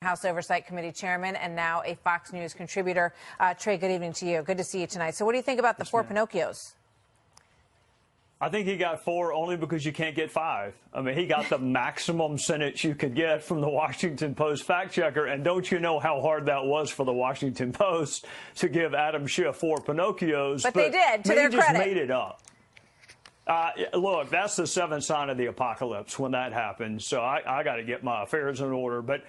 House Oversight Committee chairman and now a Fox News contributor. Trey, good evening to you. Good to see you tonight. So what do you think about the four Pinocchios? I think he got 4 only because you can't get 5. I mean, he got the maximum sentence you could get from the Washington Post fact checker. And don't you know how hard that was for the Washington Post to give Adam Schiff 4 Pinocchios? But they did, to their credit. They just made it up. Look, that's the 7th sign of the apocalypse when that happens. So I got to get my affairs in order. But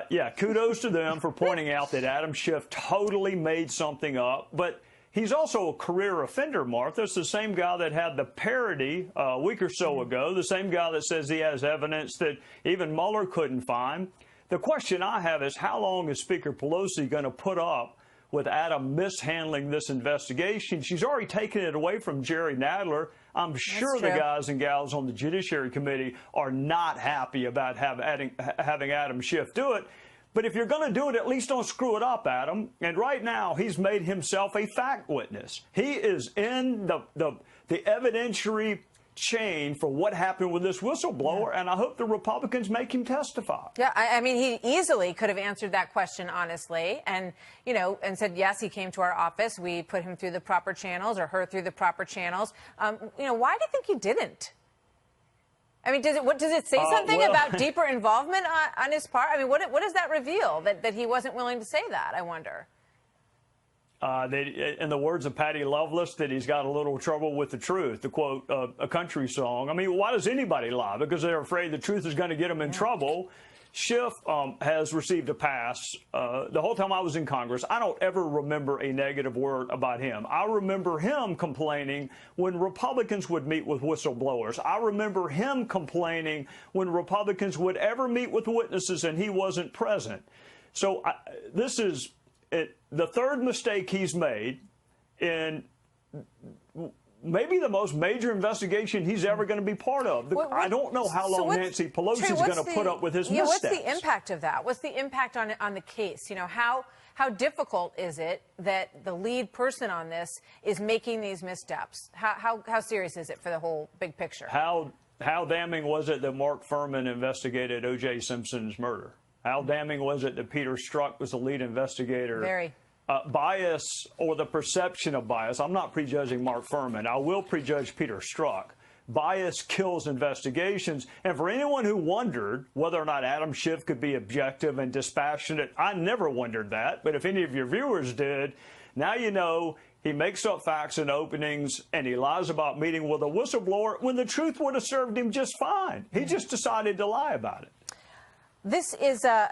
yeah, kudos to them for pointing out that Adam Schiff totally made something up. But he's also a career offender, Martha. It's the same guy that had the parody a week or so ago, the same guy that says he has evidence that even Mueller couldn't find. The question I have is, how long is Speaker Pelosi going to put up with Adam mishandling this investigation? She's already taken it away from Jerry Nadler. I'm sure the guys and gals on the Judiciary Committee are not happy about having Adam Schiff do it. But if you're going to do it, at least don't screw it up, Adam. And right now, he's made himself a fact witness. He is in the evidentiary chain for what happened with this whistleblower, and I hope the Republicans make him testify. Yeah, I mean, he easily could have answered that question honestly and, you know, and said, yes, he came to our office. We put him through the proper channels or her through the proper channels. You know, why do you think he didn't? I mean, does it say something about deeper involvement on his part? I mean, what does that reveal, that he wasn't willing to say that, I wonder? In the words of Patty Loveless, that he's got a little trouble with the truth, to quote a country song. I mean, why does anybody lie? Because they're afraid the truth is going to get them in trouble. Schiff has received a pass. The whole time I was in Congress, I don't ever remember a negative word about him. I remember him complaining when Republicans would meet with whistleblowers. I remember him complaining when Republicans would ever meet with witnesses and he wasn't present. So this is the third mistake he's made in maybe the most major investigation he's ever going to be part of. I don't know how long Nancy Pelosi is going to put up with his missteps. What's the impact of that? What's the impact on the case? You know, how difficult is it that the lead person on this is making these missteps? How serious is it for the whole big picture? How damning was it that Mark Furman investigated O.J. Simpson's murder? How damning was it that Peter Strzok was the lead investigator? Very. Bias, or the perception of bias. I'm not prejudging Mark Furman. I will prejudge Peter Strzok. Bias kills investigations. And for anyone who wondered whether or not Adam Schiff could be objective and dispassionate, I never wondered that. But if any of your viewers did, now you know he makes up facts and openings and he lies about meeting with a whistleblower when the truth would have served him just fine. He just decided to lie about it. This is a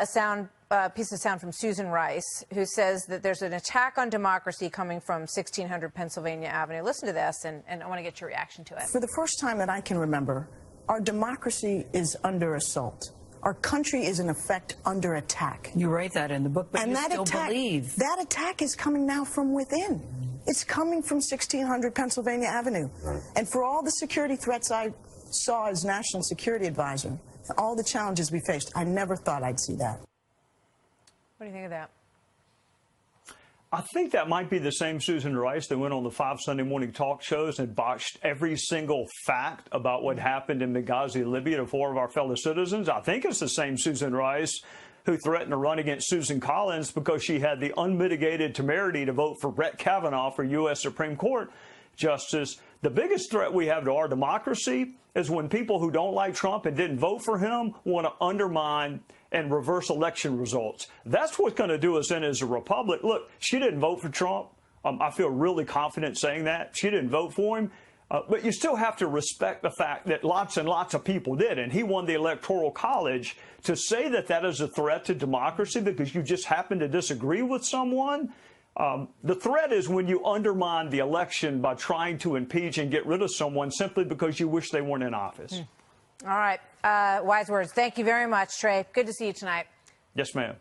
piece of sound from Susan Rice, who says that there's an attack on democracy coming from 1600 Pennsylvania Avenue. Listen to this, and I want to get your reaction to it. For the first time that I can remember, our democracy is under assault. Our country is, in effect, under attack. You write that in the book, but and you still believe. That attack is coming now from within. It's coming from 1600 Pennsylvania Avenue. And for all the security threats I saw as National Security Advisor, all the challenges we faced, I never thought I'd see that. What do you think of that? I think that might be the same Susan Rice that went on the 5 Sunday morning talk shows and botched every single fact about what happened in Benghazi, Libya to 4 of our fellow citizens. I think it's the same Susan Rice who threatened to run against Susan Collins because she had the unmitigated temerity to vote for Brett Kavanaugh for U.S. Supreme Court Justice. The biggest threat we have to our democracy is when people who don't like Trump and didn't vote for him want to undermine and reverse election results. That's what's going to do us in as a republic. Look, she didn't vote for Trump. I feel really confident saying that. She didn't vote for him. But you still have to respect the fact that lots and lots of people did. And he won the Electoral College. To say that that is a threat to democracy because you just happen to disagree with someone, the threat is when you undermine the election by trying to impeach and get rid of someone simply because you wish they weren't in office. All right. Wise words. Thank you very much, Trey. Good to see you tonight. Yes, ma'am.